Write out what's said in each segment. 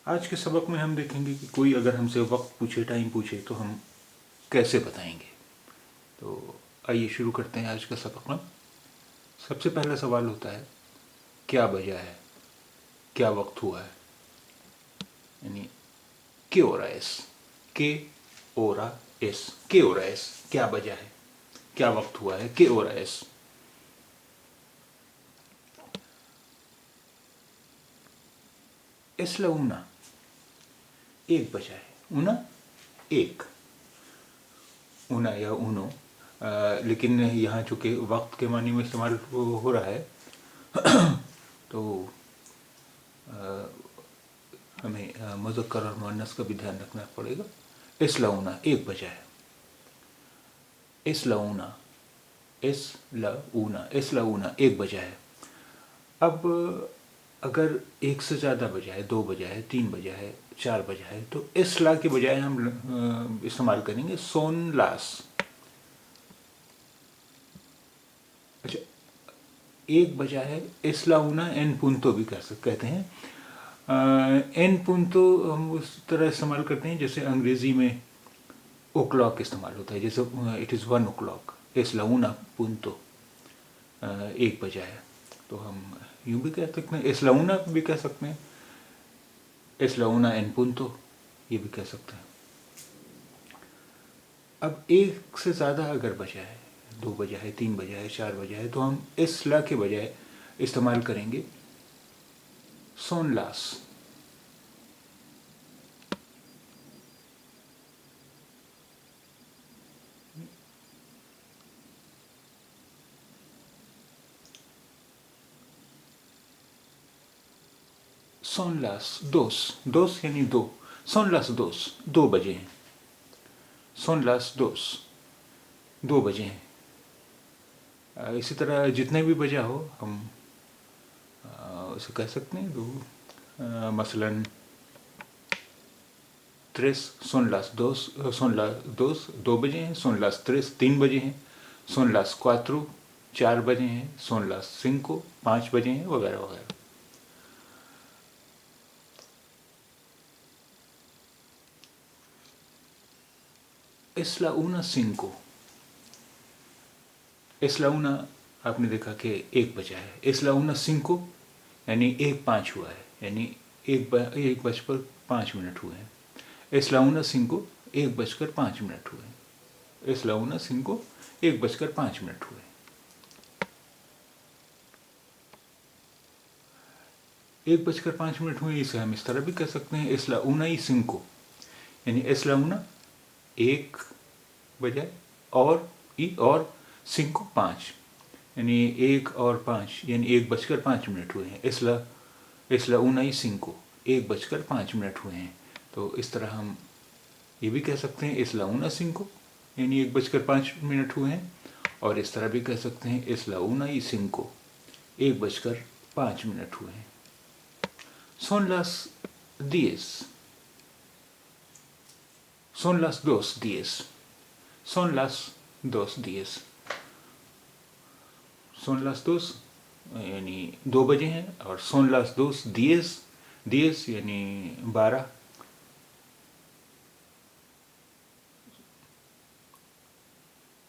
आज के सबक में हम देखेंगे कि कोई अगर हमसे वक्त पूछे, टाइम पूछे, तो हम कैसे बताएंगे। तो आइए शुरू करते हैं आज का सबक में। सबसे पहला सवाल होता है, क्या बजा है, क्या वक्त हुआ है, यानी के हो रहा एस, के हो रहा एस, के हो रहा एस, क्या बजा है, क्या वक्त हुआ है, के हो रहा एस। एस ला ऊना, एक बजा है, ऊना एक, ऊना या ऊनो, लेकिन यहाँ चूँकि वक्त के मानी में इस्तेमाल हो रहा है तो हमें मुज़क्कर और मुअन्नस का भी ध्यान रखना पड़ेगा। इस लऊना एक बजा है, इस लऊना, इस लऊना, इस लऊना एक बजा है। अब अगर एक से ज़्यादा बजा है, दो बजा है, तीन बजा है, चार बजा है, तो इस ला के बजाय हम इस्तेमाल करेंगे सोन लास। अच्छा, एक बजा है, इस लाऊना एन पुंतो भी कहते हैं। एन पुंतो हम उस तरह इस्तेमाल करते हैं जैसे अंग्रेज़ी में ओ क्लॉक इस्तेमाल होता है, जैसे इट इज़ 1 o'clock, एस लाऊना पुंतो, एक बजा है। तो हम यूँ भी कह सकते हैं, एस लाऊना भी कह सकते हैं, एस लाऊना एन पुंतो ये भी कह सकते हैं। अब एक से ज़्यादा अगर बजा है, दो बजा है, तीन बजा है, चार बजा है, तो हम इस ला के बजाय इस्तेमाल करेंगे सोन लास। सोन लास दोस, दोस यानी दो, सोन लास दोस, दो बजे हैं, सोन लास दोस, दो बजे हैं। इसी तरह जितने भी बजा हो हम उसे कह सकते हैं। दो मसलन त्रेस, सोन लास दोस, सोन लास दोस दो बजे हैं, सोन लास त्रेस तीन बजे हैं, सोन लास क्वात्रो चार बजे हैं, सोन लास सिंको पाँच बजे हैं, वगैरह वगैरह। इसला ऊना सिंको, इसला ऊना आपने देखा कि एक बजा है, इसला ऊना सिंको यानी एक पाँच हुआ है, यानी एक बजकर 5 मिनट हुए हैं। इसला ऊना सिंको एक बजकर 5 मिनट हुए हैं, इसला ऊना सिंको एक बजकर 5 मिनट हुए। एक बजकर 5 मिनट हुए, इसे हम इस तरह भी कह सकते हैं, इसला ऊना ही सिंको, यानी इसला ऊना एक बजाय और ई और सिंको पाँच, यानी एक और पाँच, यानी एक बजकर 5 मिनट हुए हैं। इसला ऊना ही सिंको, एक बजकर 5 मिनट हुए हैं। तो इस तरह हम ये भी कह सकते हैं इसला ऊना सिंको, यानी एक बजकर 5 मिनट हुए हैं, और इस तरह भी कह सकते हैं इसला ऊना ही सिंको, एक बजकर 5 मिनट हुए हैं। Son las 10. Son las 2:10. Son las 2:10. Son las 2 यानी 2 बजे हैं, और son las 2:10, 10 यानी 12।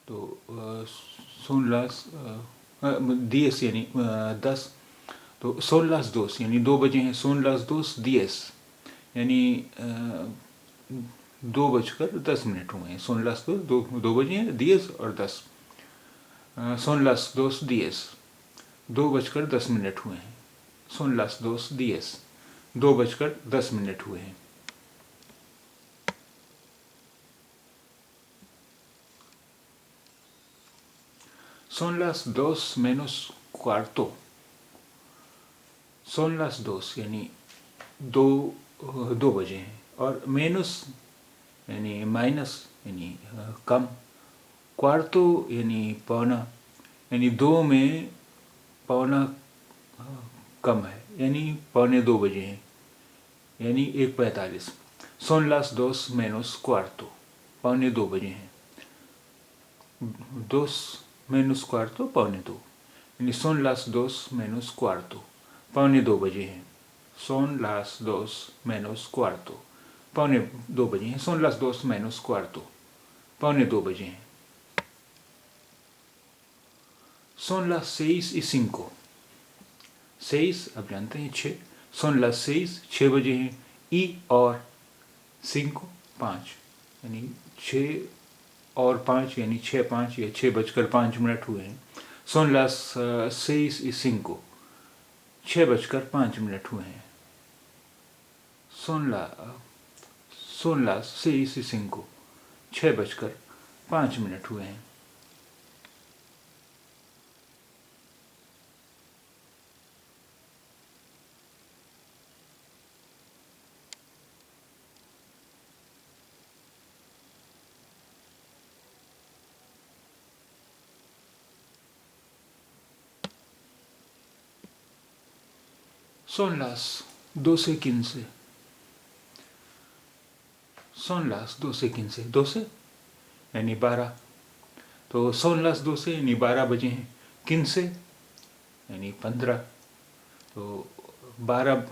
तो son las 10 यानी 10, तो son las 2 यानी 2 बजे हैं, son las 2:10 यानी 2 बजकर 10 मिनट हुए हैं। son las 2, 2 बजे हैं, 10 और 10। son las 2:10, 2 बजकर 10 मिनट हुए हैं। son las 2:10, 2 बजकर 10 मिनट हुए हैं। son las 2 menos cuarto, son las 2 यानी 2 बजे हैं, और मेनस यानी माइनस यानी कम, क्वार्तो यानी पौना, यानी 2 में पौना कम है, यानी 1:45 हैं, यानी 1:45। son las 2 menos cuarto, 1:45 हैं, 2 menos cuarto 1:45, यानी son las 2 menos cuarto, 1:45 हैं। son las 2 menos cuarto, पौने 2 बजे हैं, son las 2 menos cuarto, पौने 2 बजे हैं, son las 6:05, 6 अब जानते हैं 6, son las 6 6 बजे हैं, y और 5 5 यानी 6 और 5 यानी 6:05 या 6:05 हुए हैं, son las 6:05, 6:05 हुए हैं, son las 6:05, 6:05 हुए हैं, son las 12:15, son las 12:15, 12 यानी 12, तो son las 12 यानी 12 बजे हैं, 15 यानी 15, तो 12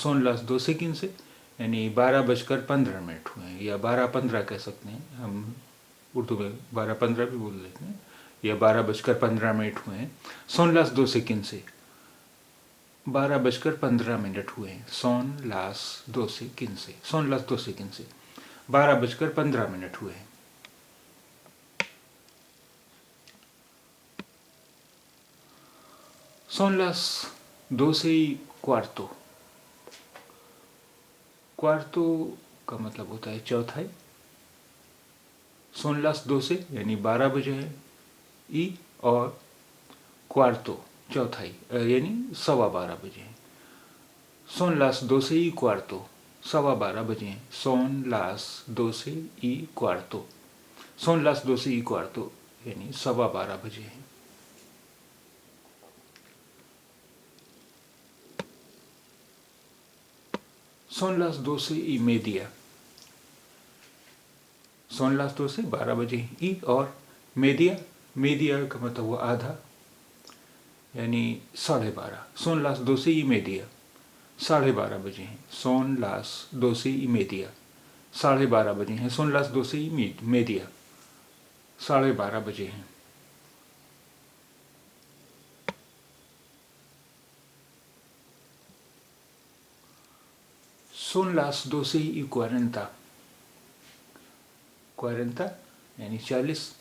son las 12:15 यानी 12:15 हुए हैं, या 12:15 कह सकते हैं, हम उर्दू में 12:15 भी बोल लेते हैं, या 12:15 हुए हैं, son las 12:15, 12:15 हुए हैं, son las 12:15, son las 12:15, 12:15 हुए हैं, son las 12:15, cuarto का मतलब होता है चौथाई, son las 12 यानी 12 बजे है, y और cuarto चौथाई यानी 12:15 बजे हैं, son las 12:15, 12:15 बजे हैं, son las 12:15, son las 12:15 यानी 12:15 बजे हैं, son las 12:30, son las 12 12 बजे, y और media, media का मतलब वो आधा यानी 12:30, son las 12:30, 12:30 बजे हैं, son las 12:30, 12:30 बजे हैं, son las 12:30, 12:30 बजे हैं, son las 12:40, 40 यानी 40,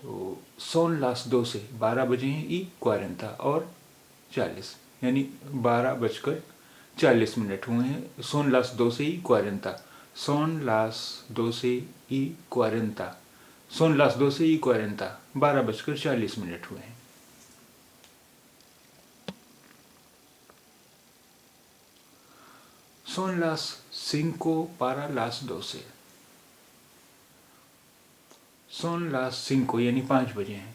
तो son las 12, 12 बजे हैं, y 40 और 40 यानी 12:40 हुए हैं, son las 12:40, son las 12:40, son las 12:40, 12:40 हुए हैं, son las 5 para las 12, son las 5 यानी 5 बजे हैं,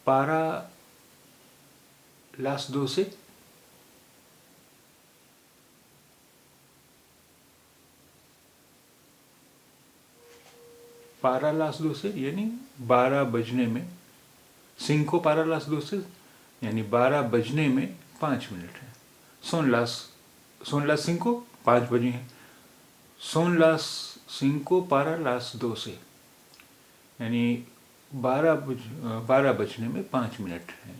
para las 12 para las 12 यानी 12 बजने में, 5 para las 12 यानी 12 बजने में 5 मिनट है, son las 5, 5 बजे हैं, son las 5 para las 12 यानी 12 बजने में 5 मिनट है,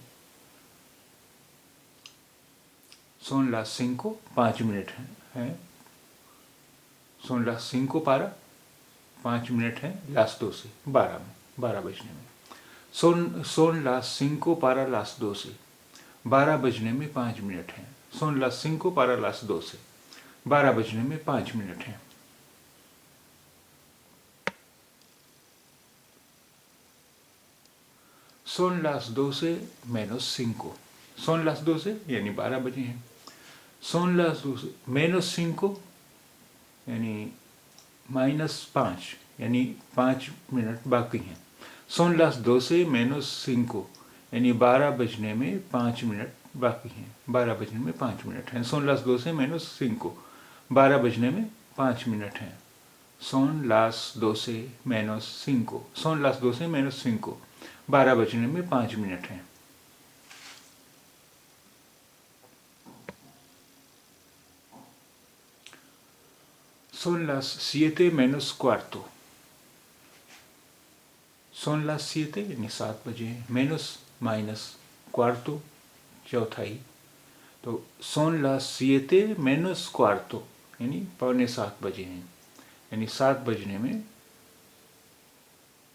son las 5, 5 मिनट है, son las 5 para 5 मिनट है, las 12 12 बजने में, son las 5 para las 12, 12 बजने में 5 मिनट है, son las 5 para las 12, 12 बजने में 5 मिनट है, son las 12 menos 5, son las 12 यानी 12 बजे हैं, son las 12 menos 5 यानी -5 यानी 5 मिनट बाकी हैं, son las 12 menos 5 यानी 12 बजने में 5 मिनट बाकी हैं, 12 बजने में 5 मिनट हैं, son las 12 menos 5, 12 बजने में 5 मिनट हैं, son las 12 menos 5, son las 12 menos 5, 12 बजने में 5 मिनट हैं, Son las 7:15. Son las 7 यानी 7 बजे हैं, menos माइनस cuarto चौथाई, तो son las 7:15 यानी 6:45 बजे हैं, यानी 7 बजने में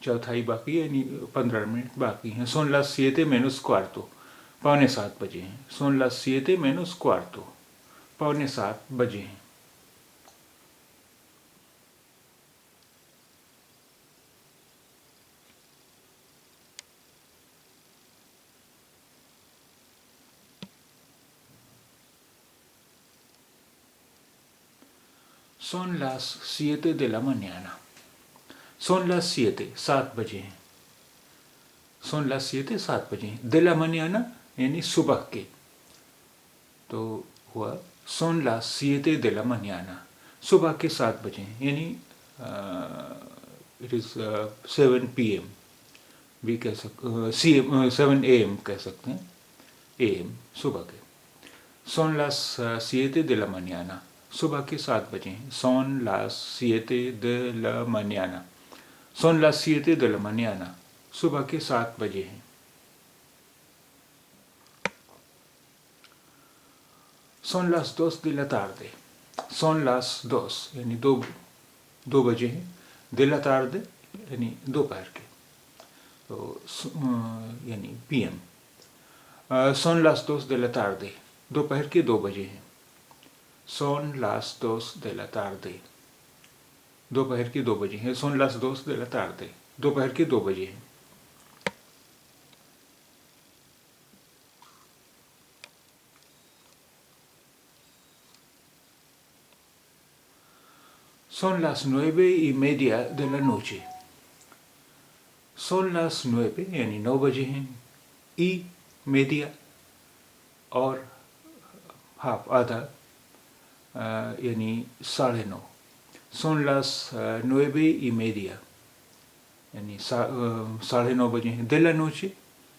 चौथाई बाकी है, यानी 15 मिनट बाकी हैं। son las 7:15 6:45 बजे हैं। son las 7:15 6:45 बजे हैं। Son las 7 de la mañana. Son las 7 7 बजे हैं। Son las 7 7 बजे हैं। De la mañana यानी सुबह के, तो हुआ son las 7 de la mañana, सुबह के 7 बजे हैं, यानी it is 7 PM भी कह सकते, 7 AM कह सकते हैं, AM सुबह के। Son las 7 de la mañana, सुबह के 7 बजे हैं। Son las 7 de la mañana, son las 7 de la mañana, सुबह के 7 बजे हैं। Son las 2 de la tarde, son las 2 यानी 2 बजे हैं। de la tarde यानी दोपहर के, तो यानी PM। son las 2 de la tarde, दोपहर के 2 बजे हैं। son las 2 de la tarde, दोपहर के 2 बजे हैं। son las 2 de la tarde, दोपहर के 2 बजे हैं। son las 9:30 de la noche, son las 9 यानी 9 बजे हैं। y media और हाफ आधा यानी 9:30, son las 9:30 यानी 9:30 बजे हैं। de la noche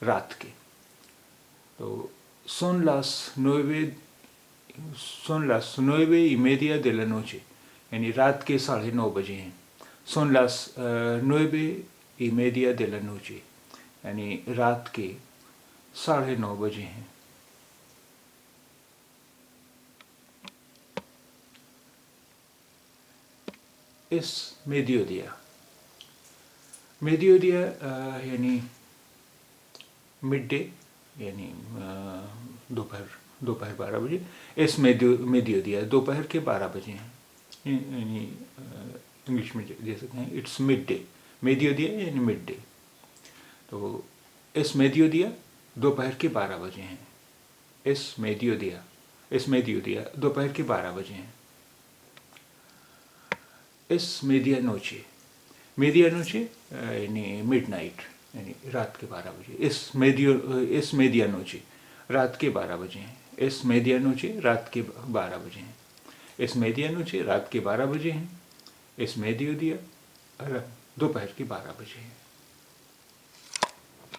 रात के, तो son las 9:30 de la noche यानी रात के 9:30 बजे हैं। son las 9:30 de la noche यानी रात के 9:30 बजे हैं। es mediodía, mediodía यानी मिड डे यानी दोपहर 12 बजे। es mediodía दोपहर के 12 बजे हैं, यानी इंग्लिश में दे सकते हैं इट्स मिड डे। mediodía यानी मिड डे, तो es mediodía दोपहर के 12 बजे हैं। es mediodía दोपहर के 12 बजे हैं। es medianoche, medianoche यानी मिडनाइट यानी रात के 12 बजे। es medianoche रात के 12 बजे हैं। es medianoche रात के 12 बजे हैं। es medianoche रात के 12 बजे हैं। es mediodía दोपहर के 12 बजे हैं।